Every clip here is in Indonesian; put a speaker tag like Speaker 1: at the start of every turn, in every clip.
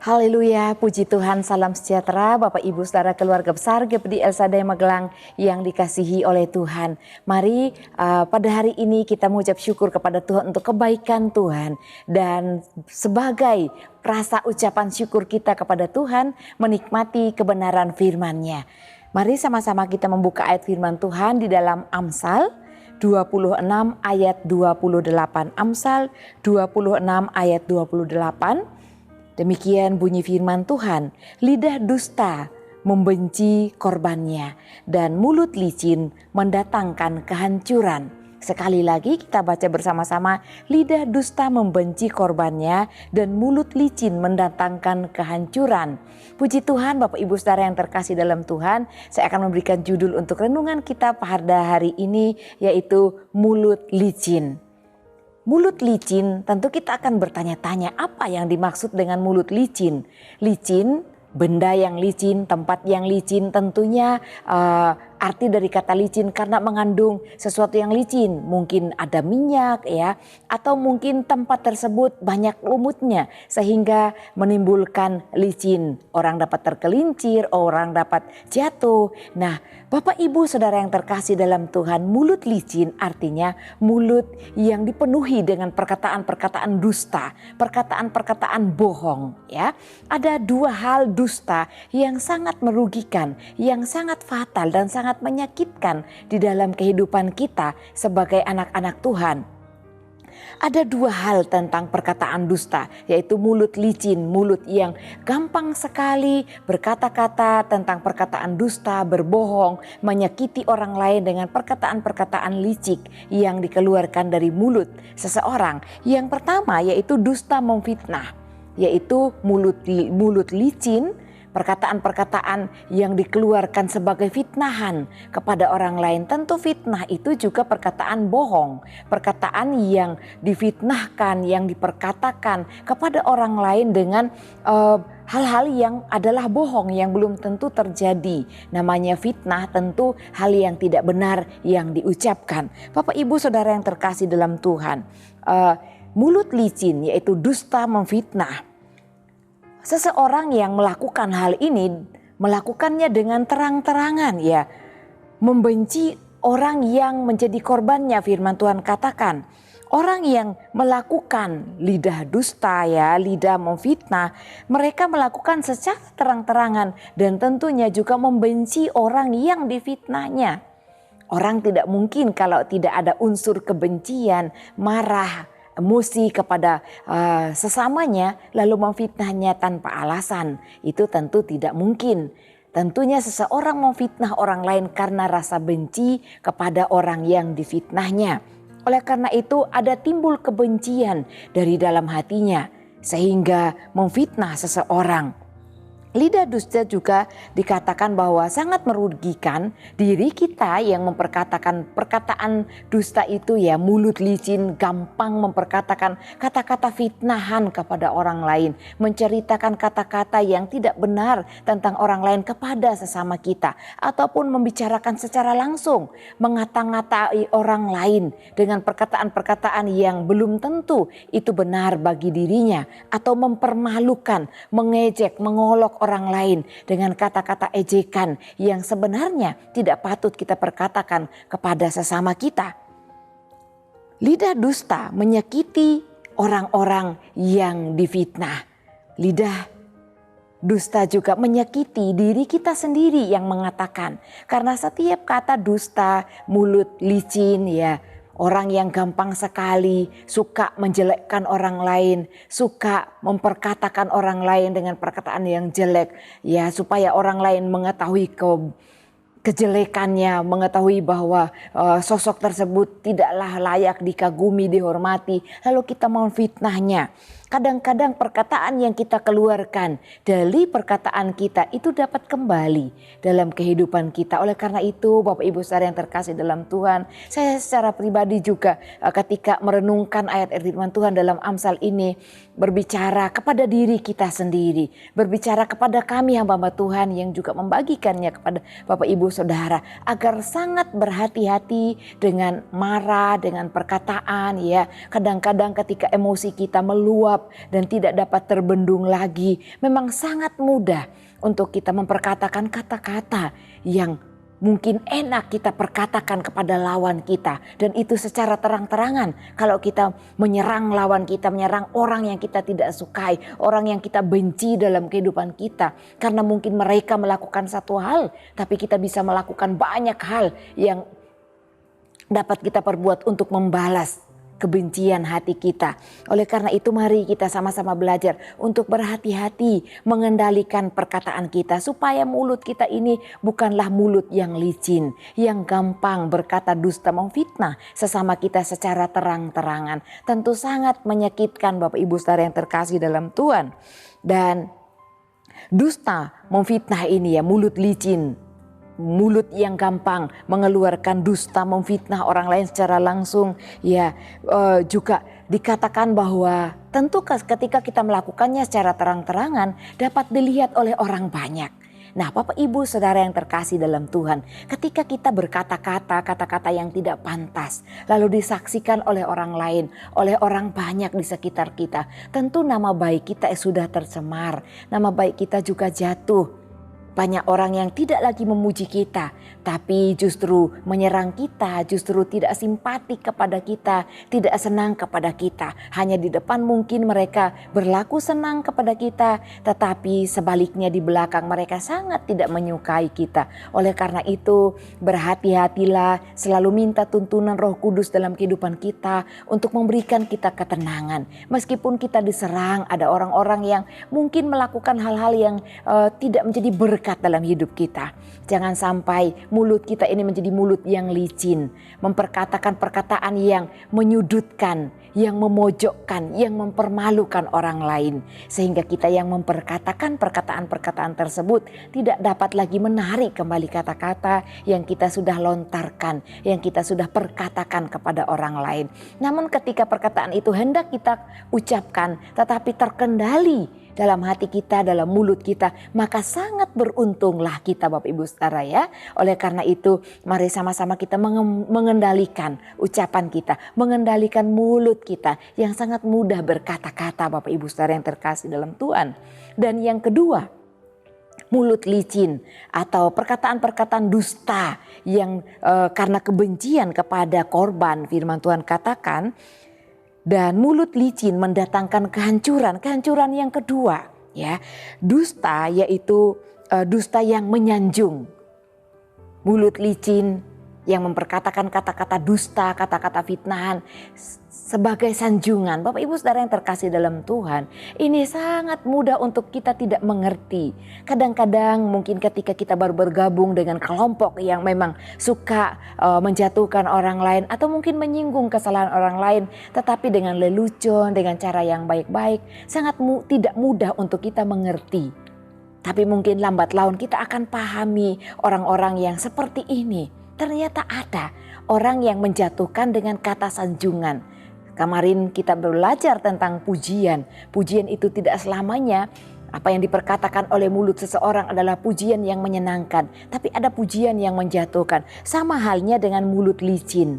Speaker 1: Haleluya, puji Tuhan, salam sejahtera Bapak Ibu Saudara keluarga besar GPD El Shaddai Magelang yang dikasihi oleh Tuhan. Mari pada hari ini kita mengucap syukur kepada Tuhan untuk kebaikan Tuhan. Dan sebagai rasa ucapan syukur kita kepada Tuhan menikmati kebenaran firman-Nya. Mari sama-sama kita membuka ayat firman Tuhan di dalam Amsal 26 ayat 28. Amsal 26 ayat 28. Demikian bunyi firman Tuhan, lidah dusta membenci korbannya dan mulut licin mendatangkan kehancuran. Sekali lagi kita baca bersama-sama, lidah dusta membenci korbannya dan mulut licin mendatangkan kehancuran. Puji Tuhan Bapak Ibu Saudara yang terkasih dalam Tuhan, saya akan memberikan judul untuk renungan kita pada hari ini yaitu mulut licin. Mulut licin, tentu kita akan bertanya-tanya apa yang dimaksud dengan mulut licin. Licin, benda yang licin, tempat yang licin, tentunya arti dari kata licin karena mengandung sesuatu yang licin. Mungkin ada minyak ya, atau mungkin tempat tersebut banyak lumutnya sehingga menimbulkan licin. Orang dapat tergelincir, orang dapat jatuh. Nah, Bapak Ibu Saudara yang terkasih dalam Tuhan, mulut licin artinya mulut yang dipenuhi dengan perkataan-perkataan dusta, perkataan-perkataan bohong ya. Ada dua hal dusta yang sangat merugikan, yang sangat fatal dan sangat menyakitkan di dalam kehidupan kita sebagai anak-anak Tuhan. Ada dua hal tentang perkataan dusta, yaitu mulut licin, mulut yang gampang sekali berkata-kata tentang perkataan dusta, berbohong, menyakiti orang lain dengan perkataan-perkataan licik yang dikeluarkan dari mulut seseorang. Yang pertama yaitu dusta memfitnah, yaitu mulut licin, perkataan-perkataan yang dikeluarkan sebagai fitnahan kepada orang lain. Tentu fitnah itu juga perkataan bohong, perkataan yang difitnahkan, yang diperkatakan kepada orang lain dengan hal-hal yang adalah bohong, yang belum tentu terjadi. Namanya fitnah, tentu hal yang tidak benar yang diucapkan. Bapak Ibu Saudara yang terkasih dalam Tuhan, mulut licin yaitu dusta memfitnah. Seseorang yang melakukan hal ini melakukannya dengan terang-terangan ya, membenci orang yang menjadi korbannya. Firman Tuhan katakan, orang yang melakukan lidah dusta ya, lidah memfitnah, mereka melakukan secara terang-terangan dan tentunya juga membenci orang yang difitnahnya. Orang tidak mungkin kalau tidak ada unsur kebencian, marah, emosi kepada sesamanya lalu memfitnahnya tanpa alasan. Itu tentu tidak mungkin. Tentunya seseorang memfitnah orang lain karena rasa benci kepada orang yang difitnahnya. Oleh karena itu ada timbul kebencian dari dalam hatinya sehingga memfitnah seseorang. Lidah dusta juga dikatakan bahwa sangat merugikan diri kita yang memperkatakan perkataan dusta itu ya, mulut licin, gampang memperkatakan kata-kata fitnahan kepada orang lain, menceritakan kata-kata yang tidak benar tentang orang lain kepada sesama kita, ataupun membicarakan secara langsung, mengata-ngatai orang lain dengan perkataan-perkataan yang belum tentu itu benar bagi dirinya, atau mempermalukan, mengejek, mengolok orang lain dengan kata-kata ejekan yang sebenarnya tidak patut kita perkatakan kepada sesama kita. Lidah dusta menyakiti orang-orang yang difitnah. Lidah dusta juga menyakiti diri kita sendiri yang mengatakan, karena setiap kata dusta, mulut licin ya, orang yang gampang sekali suka menjelekkan orang lain, suka memperkatakan orang lain dengan perkataan yang jelek ya, supaya orang lain mengetahui kejelekannya, mengetahui bahwa sosok tersebut tidaklah layak dikagumi, dihormati, lalu kita memfitnahnya. Kadang-kadang perkataan yang kita keluarkan dari perkataan kita itu dapat kembali dalam kehidupan kita. Oleh karena itu Bapak Ibu Saudara yang terkasih dalam Tuhan, saya secara pribadi juga ketika merenungkan ayat firman Tuhan dalam Amsal ini berbicara kepada diri kita sendiri, berbicara kepada kami hamba-hamba Tuhan yang juga membagikannya kepada Bapak Ibu Saudara agar sangat berhati-hati dengan marah, dengan perkataan ya. Kadang-kadang ketika emosi kita meluap meluap dan tidak dapat terbendung lagi. Memang sangat mudah untuk kita memperkatakan kata-kata yang mungkin enak kita perkatakan kepada lawan kita. Dan itu secara terang-terangan kalau kita menyerang lawan kita, menyerang orang yang kita tidak sukai, orang yang kita benci dalam kehidupan kita. Karena mungkin mereka melakukan satu hal, tapi kita bisa melakukan banyak hal yang dapat kita perbuat untuk membalas kebencian hati kita. Oleh karena itu mari kita sama-sama belajar untuk berhati-hati mengendalikan perkataan kita supaya mulut kita ini bukanlah mulut yang licin, yang gampang berkata dusta memfitnah sesama kita secara terang-terangan. Tentu sangat menyakitkan Bapak Ibu Saudara yang terkasih dalam Tuhan. Dan dusta memfitnah ini ya, mulut licin, mulut yang gampang mengeluarkan dusta, memfitnah orang lain secara langsung, ya juga dikatakan bahwa tentu ketika kita melakukannya secara terang-terangan dapat dilihat oleh orang banyak. Nah, Bapak Ibu Saudara yang terkasih dalam Tuhan, ketika kita kata-kata yang tidak pantas, lalu disaksikan oleh orang lain, oleh orang banyak di sekitar kita, tentu nama baik kita sudah tercemar, nama baik kita juga jatuh. Banyak orang yang tidak lagi memuji kita, tapi justru menyerang kita, justru tidak simpati kepada kita, tidak senang kepada kita. Hanya di depan mungkin mereka berlaku senang kepada kita, tetapi sebaliknya di belakang mereka sangat tidak menyukai kita. Oleh karena itu, berhati-hatilah, selalu minta tuntunan Roh Kudus dalam kehidupan kita untuk memberikan kita ketenangan. Meskipun kita diserang, ada orang-orang yang mungkin melakukan hal-hal yang tidak menjadi berkat dalam hidup kita. Jangan sampai mulut kita ini menjadi mulut yang licin, memperkatakan perkataan yang menyudutkan, yang memojokkan, yang mempermalukan orang lain, sehingga kita yang memperkatakan perkataan-perkataan tersebut tidak dapat lagi menarik kembali kata-kata yang kita sudah lontarkan, yang kita sudah perkatakan kepada orang lain. Namun ketika perkataan itu hendak kita ucapkan tetapi terkendali dalam hati kita, dalam mulut kita, maka sangat beruntunglah kita Bapak Ibu Saudara ya. Oleh karena itu mari sama-sama kita mengendalikan ucapan kita, mengendalikan mulut kita yang sangat mudah berkata-kata Bapak Ibu Saudara yang terkasih dalam Tuhan. Dan yang kedua, mulut licin atau perkataan-perkataan dusta yang karena kebencian kepada korban, firman Tuhan katakan, dan mulut licin mendatangkan kehancuran yang kedua ya. Dusta yaitu dusta yang menyanjung. Mulut licin yang memperkatakan kata-kata dusta, kata-kata fitnahan sebagai sanjungan. Bapak Ibu Saudara yang terkasih dalam Tuhan, ini sangat mudah untuk kita tidak mengerti. Kadang-kadang mungkin ketika kita baru bergabung dengan kelompok yang memang suka menjatuhkan orang lain atau mungkin menyinggung kesalahan orang lain, tetapi dengan lelucon, dengan cara yang baik-baik, sangat tidak mudah untuk kita mengerti. Tapi mungkin lambat laun kita akan pahami orang-orang yang seperti ini. Ternyata ada orang yang menjatuhkan dengan kata sanjungan. Kemarin kita belajar tentang pujian. Pujian itu tidak selamanya apa yang diperkatakan oleh mulut seseorang adalah pujian yang menyenangkan. Tapi ada pujian yang menjatuhkan. Sama halnya dengan mulut licin.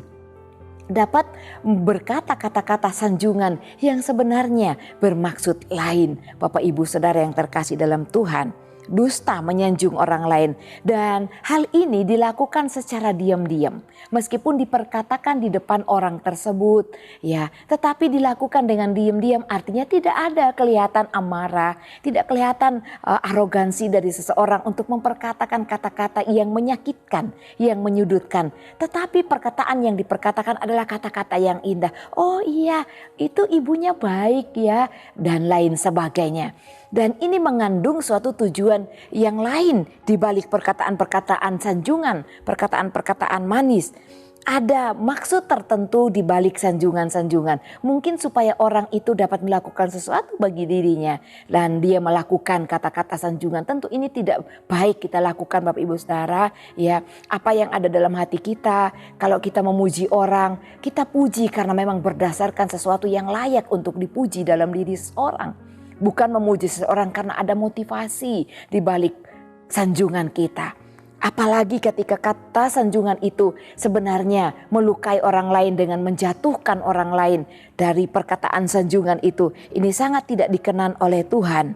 Speaker 1: Dapat berkata kata-kata sanjungan yang sebenarnya bermaksud lain. Bapak Ibu Saudara yang terkasih dalam Tuhan. Dusta menyanjung orang lain, dan hal ini dilakukan secara diam-diam meskipun diperkatakan di depan orang tersebut ya, tetapi dilakukan dengan diam-diam, artinya tidak ada kelihatan amarah, tidak kelihatan arogansi dari seseorang untuk memperkatakan kata-kata yang menyakitkan, yang menyudutkan, tetapi perkataan yang diperkatakan adalah kata-kata yang indah. Oh iya, itu ibunya baik ya, dan lain sebagainya. Dan ini mengandung suatu tujuan yang lain di balik perkataan-perkataan sanjungan, perkataan-perkataan manis. Ada maksud tertentu di balik sanjungan-sanjungan. Mungkin supaya orang itu dapat melakukan sesuatu bagi dirinya. Dan dia melakukan kata-kata sanjungan. Tentu ini tidak baik kita lakukan Bapak Ibu Saudara. Ya, apa yang ada dalam hati kita. Kalau kita memuji orang, kita puji karena memang berdasarkan sesuatu yang layak untuk dipuji dalam diri seorang. Bukan memuji seseorang karena ada motivasi di balik sanjungan kita. Apalagi ketika kata sanjungan itu sebenarnya melukai orang lain dengan menjatuhkan orang lain dari perkataan sanjungan itu. Ini sangat tidak dikenan oleh Tuhan.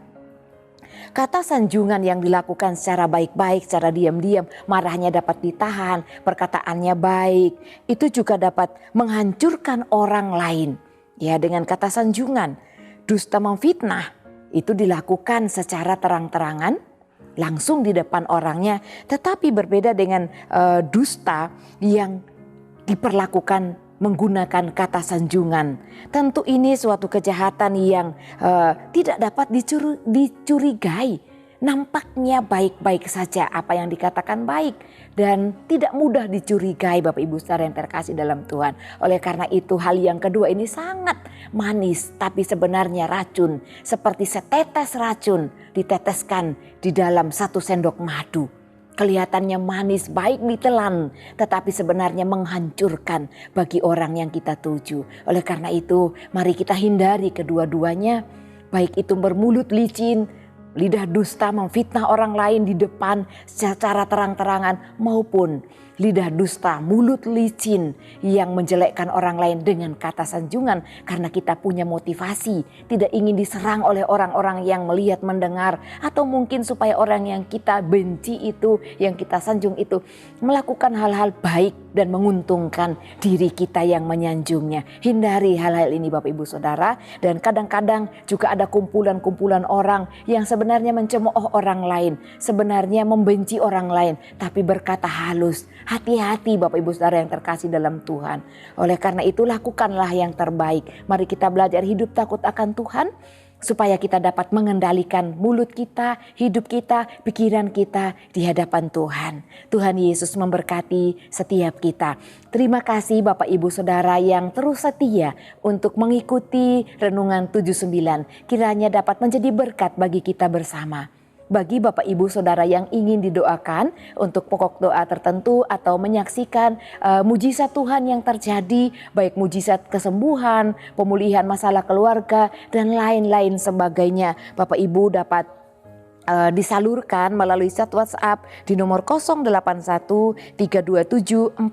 Speaker 1: Kata sanjungan yang dilakukan secara baik-baik, secara diam-diam, marahnya dapat ditahan, perkataannya baik, itu juga dapat menghancurkan orang lain. Ya, dengan kata sanjungan, dusta memfitnah itu dilakukan secara terang-terangan, langsung di depan orangnya, tetapi berbeda dengan dusta yang diperlakukan menggunakan kata sanjungan. Tentu ini suatu kejahatan yang tidak dapat dicurigai. Nampaknya baik-baik saja, apa yang dikatakan baik dan tidak mudah dicurigai, Bapak Ibu Saudara yang terkasih dalam Tuhan. Oleh karena itu hal yang kedua ini sangat manis, tapi sebenarnya racun. Seperti setetes racun diteteskan di dalam 1 sendok madu. Kelihatannya manis, baik ditelan, tetapi sebenarnya menghancurkan bagi orang yang kita tuju. Oleh karena itu, mari kita hindari kedua-duanya, baik itu bermulut licin, lidah dusta memfitnah orang lain di depan secara terang-terangan, maupun lidah dusta, mulut licin yang menjelekkan orang lain dengan kata sanjungan karena kita punya motivasi tidak ingin diserang oleh orang-orang yang melihat mendengar, atau mungkin supaya orang yang kita benci itu, yang kita sanjung itu melakukan hal-hal baik dan menguntungkan diri kita yang menyanjungnya. Hindari hal-hal ini Bapak Ibu Saudara. Dan kadang-kadang juga ada kumpulan-kumpulan orang yang sebenarnya mencemooh orang lain, sebenarnya membenci orang lain, tapi berkata halus. Hati-hati Bapak Ibu Saudara yang terkasih dalam Tuhan. Oleh karena itu lakukanlah yang terbaik. Mari kita belajar hidup takut akan Tuhan, supaya kita dapat mengendalikan mulut kita, hidup kita, pikiran kita di hadapan Tuhan. Tuhan Yesus memberkati setiap kita. Terima kasih Bapak Ibu Saudara yang terus setia untuk mengikuti Renungan 79. Kiranya dapat menjadi berkat bagi kita bersama. Bagi Bapak Ibu Saudara yang ingin didoakan untuk pokok doa tertentu atau menyaksikan mujizat Tuhan yang terjadi, baik mujizat kesembuhan, pemulihan masalah keluarga, dan lain-lain sebagainya, Bapak Ibu dapat disalurkan melalui chat WhatsApp di nomor 081 327 420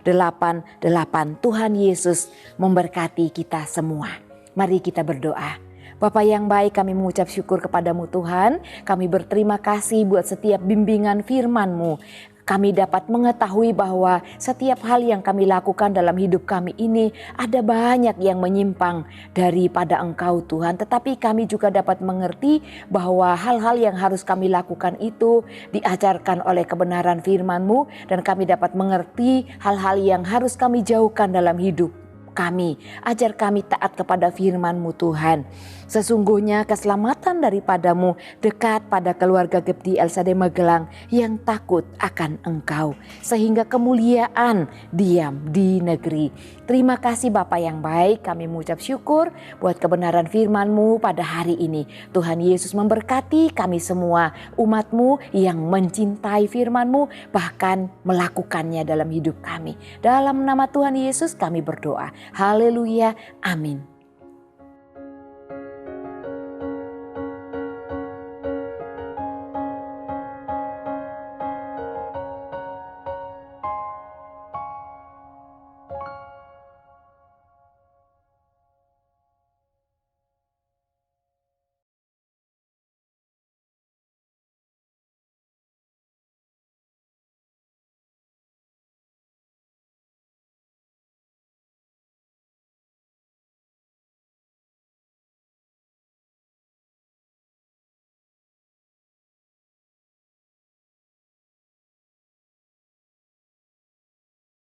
Speaker 1: 088. Tuhan Yesus memberkati kita semua. Mari kita berdoa. Bapa yang baik, kami mengucap syukur kepadamu Tuhan. Kami berterima kasih buat setiap bimbingan firman-Mu. Kami dapat mengetahui bahwa setiap hal yang kami lakukan dalam hidup kami ini ada banyak yang menyimpang daripada Engkau Tuhan. Tetapi kami juga dapat mengerti bahwa hal-hal yang harus kami lakukan itu diajarkan oleh kebenaran firman-Mu. Dan kami dapat mengerti hal-hal yang harus kami jauhkan dalam hidup kami. Ajar kami taat kepada firman-Mu Tuhan. Sesungguhnya keselamatan daripadamu dekat pada keluarga Gebdi El Shaddai Magelang yang takut akan Engkau, sehingga kemuliaan diam di negeri. Terima kasih Bapa yang baik, kami mengucap syukur buat kebenaran firman-Mu pada hari ini. Tuhan Yesus memberkati kami semua, umat-Mu yang mencintai firman-Mu, bahkan melakukannya dalam hidup kami. Dalam nama Tuhan Yesus kami berdoa. Haleluya, amin.